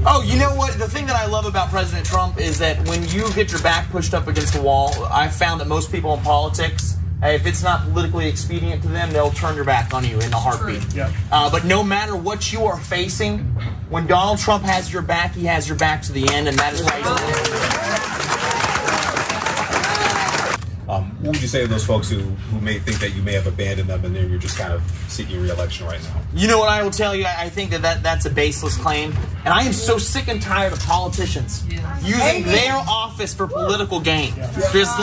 Oh, you know what? The thing that I love about President Trump is that when you get your back pushed up against the wall, I found that most people in politics, if it's not politically expedient to them, they'll turn their back on you in a heartbeat. Yep. But no matter what you are facing, when Donald Trump has your back, he has your back to the end, and that is why What would you say to those folks who may think that you may have abandoned them and then you're just kind of seeking re-election right now? You know what I will tell you? I think that's a baseless claim. And I am so sick and tired of politicians using their office for political gain. Just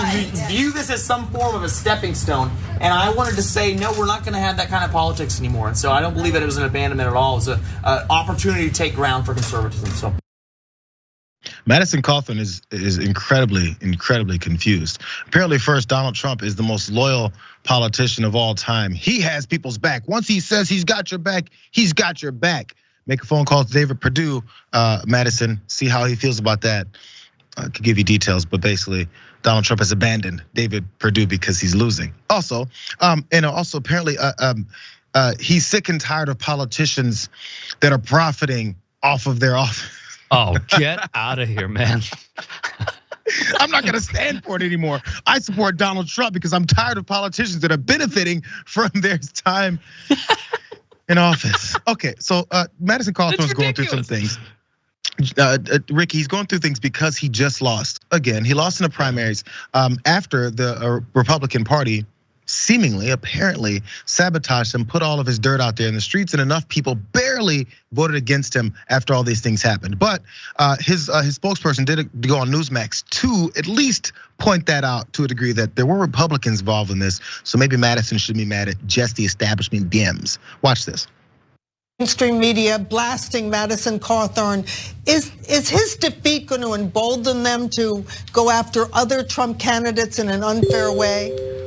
view this as some form of a stepping stone. And I wanted to say, no, we're not going to have that kind of politics anymore. And so I don't believe that it was an abandonment at all. It was an opportunity to take ground for conservatism. So. Madison Cawthorn is incredibly confused. Apparently, first, Donald Trump is the most loyal politician of all time. He has people's back. Once he says he's got your back, he's got your back. Make a phone call to David Perdue, Madison, see how he feels about that. I could give you details, but basically, Donald Trump has abandoned David Perdue because he's losing. Also, apparently, he's sick and tired of politicians that are profiting off of their office. Oh, get out of here, man. I'm not gonna stand for it anymore. I support Donald Trump because I'm tired of politicians that are benefiting from their time in office. Okay, so Madison Cawthorn's going through some things. Ricky, he's going through things because he just lost. Again, he lost in the primaries after the Republican Party seemingly, apparently sabotaged him, put all of his dirt out there in the streets, and enough people barely voted against him after all these things happened. But his spokesperson did go on Newsmax to at least point that out to a degree that there were Republicans involved in this. So maybe Madison should be mad at just the establishment Dems. Watch this. Mainstream media blasting Madison Cawthorn. Is his defeat going to embolden them to go after other Trump candidates in an unfair way?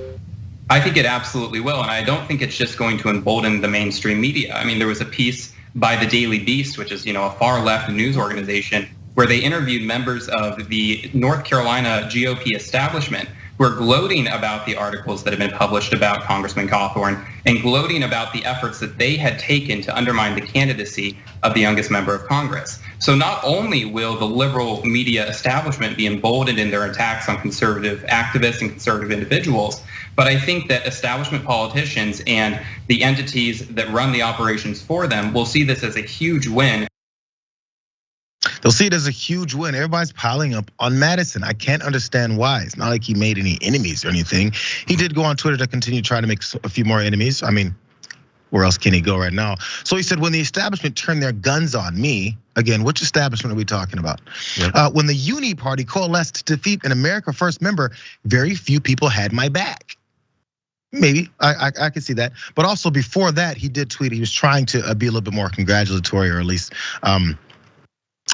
I think it absolutely will, and I don't think it's just going to embolden the mainstream media. I mean, there was a piece by the Daily Beast, which is a far left news organization, where they interviewed members of the North Carolina GOP establishment who are gloating about the articles that have been published about Congressman Cawthorn and gloating about the efforts that they had taken to undermine the candidacy of the youngest member of Congress. So not only will the liberal media establishment be emboldened in their attacks on conservative activists and conservative individuals, but I think that establishment politicians and the entities that run the operations for them will see this as a huge win. They'll see it as a huge win. Everybody's piling up on Madison. I can't understand why. It's not like he made any enemies or anything. He did go on Twitter to continue trying to make a few more enemies. I mean, where else can he go right now? So he said, when the establishment turned their guns on me, again, which establishment are we talking about? Yep. When the Uni Party coalesced to defeat an America First member, very few people had my back. Maybe, I can see that. But also before that, he did tweet, he was trying to be a little bit more congratulatory, or at least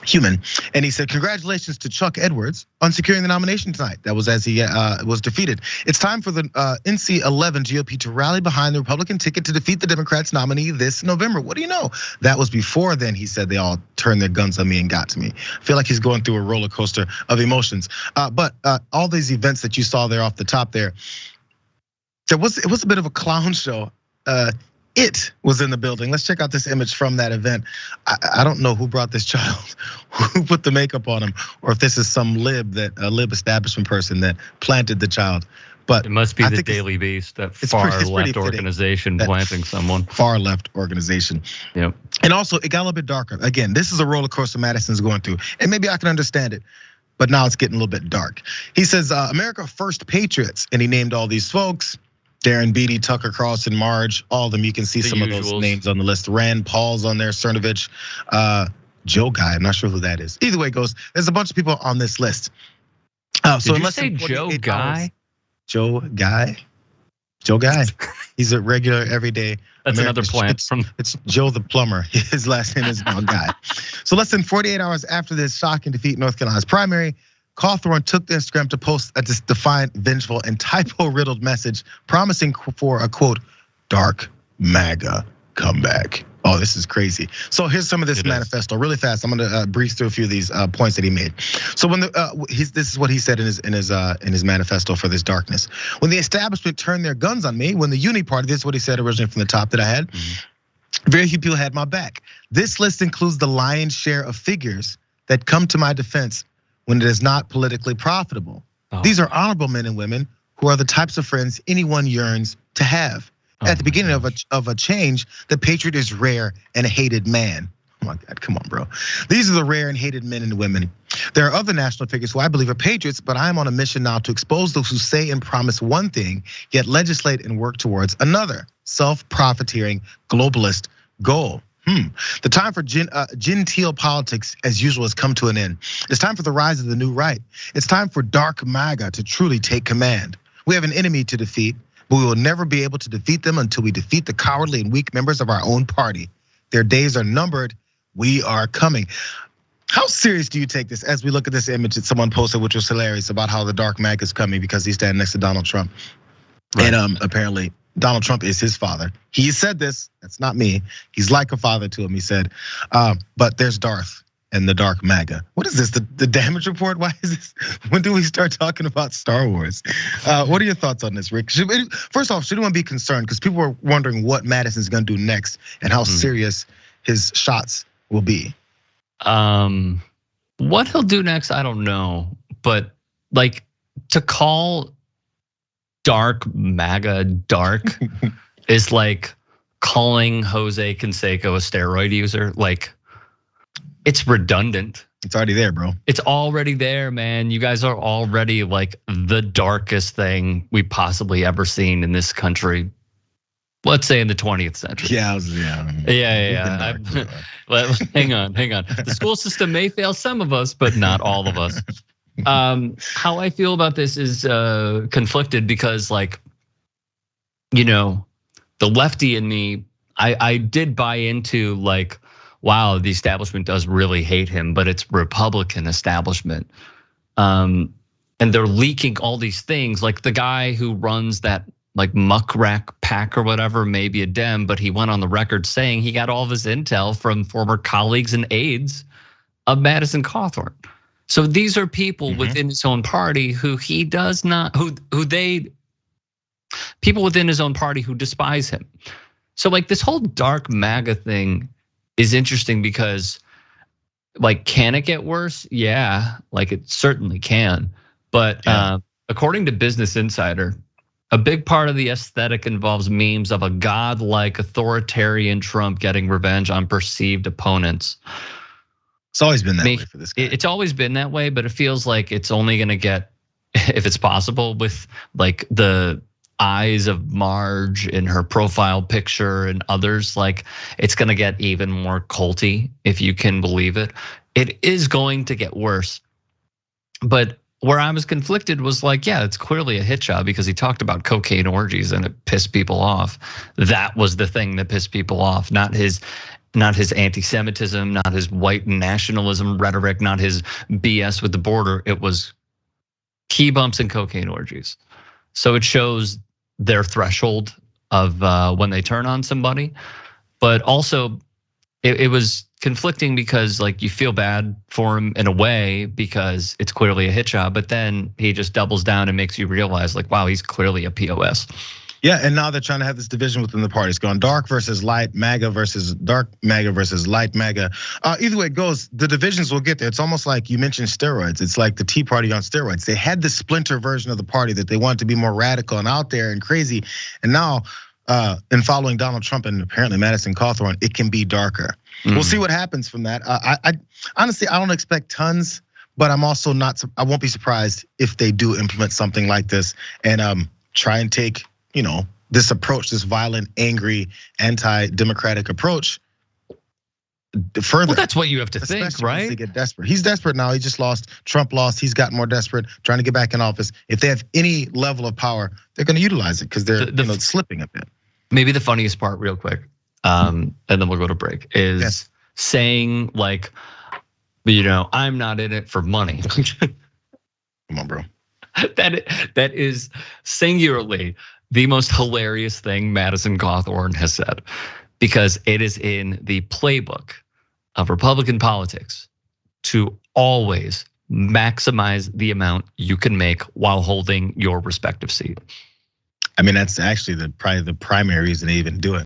human. And he said, congratulations to Chuck Edwards on securing the nomination tonight. That was as he was defeated. It's time for the NC-11 GOP to rally behind the Republican ticket to defeat the Democrats nominee this November. What do you know? That was before then, he said, they all turned their guns on me and got to me. I feel like he's going through a roller coaster of emotions. But all these events that you saw there off the top there, it was a bit of a clown show. It was in the building. Let's check out this image from that event. I don't know who brought this child, who put the makeup on him, or if this is some lib establishment person that planted the child. But it must be the Daily Beast, that far left organization planting someone. Far left organization. Yep. And also, it got a little bit darker. Again, this is a roller coaster Madison's going through, and maybe I can understand it. But now it's getting a little bit dark. He says, America First Patriots, and he named all these folks. Darren Beatty, Tucker Carlson, Marge, all of them. You can see some of those names on the list. Rand Paul's on there, Cernovich, Joe Guy. I'm not sure who that is. Either way it goes, there's a bunch of people on this list. So unless you say Joe Guy? Joe Guy? Joe Guy. He's a regular, everyday. That's another plant from. It's Joe the plumber. His last name is Guy. So less than 48 hours after this shocking defeat in North Carolina's primary, Cawthorn took to Instagram to post a defiant, vengeful, and typo-riddled message promising for a, quote, dark MAGA comeback. Oh, this is crazy. So here's some of this manifesto really fast. I'm gonna breeze through a few of these points that he made. So when this is what he said in his manifesto for this darkness. When the establishment turned their guns on me, when the Uni Party, this is what he said originally from the top that I had. Very few people had my back. This list includes the lion's share of figures that come to my defense when it is not politically profitable. These are honorable men and women who are the types of friends anyone yearns to have. At the beginning of a change, the patriot is rare and a hated man. Oh my God, come on, bro. These are the rare and hated men and women. There are other national figures who I believe are patriots, but I am on a mission now to expose those who say and promise one thing, yet legislate and work towards another self-profiteering globalist goal. The time for genteel politics, as usual, has come to an end. It's time for the rise of the new right. It's time for dark MAGA to truly take command. We have an enemy to defeat, but we will never be able to defeat them until we defeat the cowardly and weak members of our own party. Their days are numbered. We are coming. How serious do you take this as we look at this image that someone posted, which was hilarious, about how the dark MAGA is coming because he's standing next to Donald Trump? Right. And apparently Donald Trump is his father. He said this, that's not me. He's like a father to him, he said. But there's Darth and the dark MAGA. What is this, the damage report? Why is this? When do we start talking about Star Wars? What are your thoughts on this, Rick? First off, should anyone be concerned? Because people were wondering what Madison's gonna do next and how serious his shots will be. What he'll do next, I don't know. But like, to call dark MAGA dark is like calling Jose Canseco a steroid user. Like, it's redundant. It's already there, bro. It's already there, man. You guys are already like the darkest thing we possibly ever seen in this country. Let's say in the 20th century. Yeah. Hang on. The school system may fail some of us, but not all of us. How I feel about this is conflicted because, like, the lefty in me, I did buy into, like, wow, the establishment does really hate him, but it's Republican establishment. And they're leaking all these things, like the guy who runs that like muckrack pack or whatever, maybe a Dem, but he went on the record saying he got all of his intel from former colleagues and aides of Madison Cawthorn. So these are people within his own party who he does not, people within his own party who despise him. So like this whole dark MAGA thing is interesting because, like, can it get worse? Yeah, like it certainly can. But according to Business Insider, a big part of the aesthetic involves memes of a godlike authoritarian Trump getting revenge on perceived opponents. It's always been that way for this guy. It's always been that way, but it feels like it's only gonna get, if it's possible, with like the eyes of Marge in her profile picture and others, like it's gonna get even more culty, if you can believe it. It is going to get worse. But where I was conflicted was like, yeah, it's clearly a hit job because he talked about cocaine orgies and it pissed people off. That was the thing that pissed people off, not his anti-Semitism, not his white nationalism rhetoric, not his BS with the border. It was key bumps and cocaine orgies. So it shows their threshold of when they turn on somebody, but also it was conflicting because like you feel bad for him in a way because it's clearly a hit job, but then he just doubles down and makes you realize like, wow, he's clearly a POS. Yeah, and now they're trying to have this division within the party. It's gone dark versus light MAGA versus dark MAGA versus light MAGA. Either way it goes, the divisions will get there. It's almost like you mentioned steroids. It's like the Tea Party on steroids. They had this splinter version of the party that they wanted to be more radical and out there and crazy. And now, in following Donald Trump and apparently Madison Cawthorn, it can be darker. We'll see what happens from that. I honestly, I don't expect tons, but I'm also not, I won't be surprised if they do implement something like this and try and take, this approach, this violent, angry, anti-democratic approach further. Well, that's what you have to think, right? They get desperate. He's desperate now. He just lost. Trump lost. He's gotten more desperate, trying to get back in office. If they have any level of power, they're going to utilize it because they're slipping a bit. Maybe the funniest part, real quick, and then we'll go to break, is saying like, I'm not in it for money. Come on, bro. That is singularly the most hilarious thing Madison Cawthorn has said, because it is in the playbook of Republican politics to always maximize the amount you can make while holding your respective seat. I mean, that's actually probably the primary reason they even do it.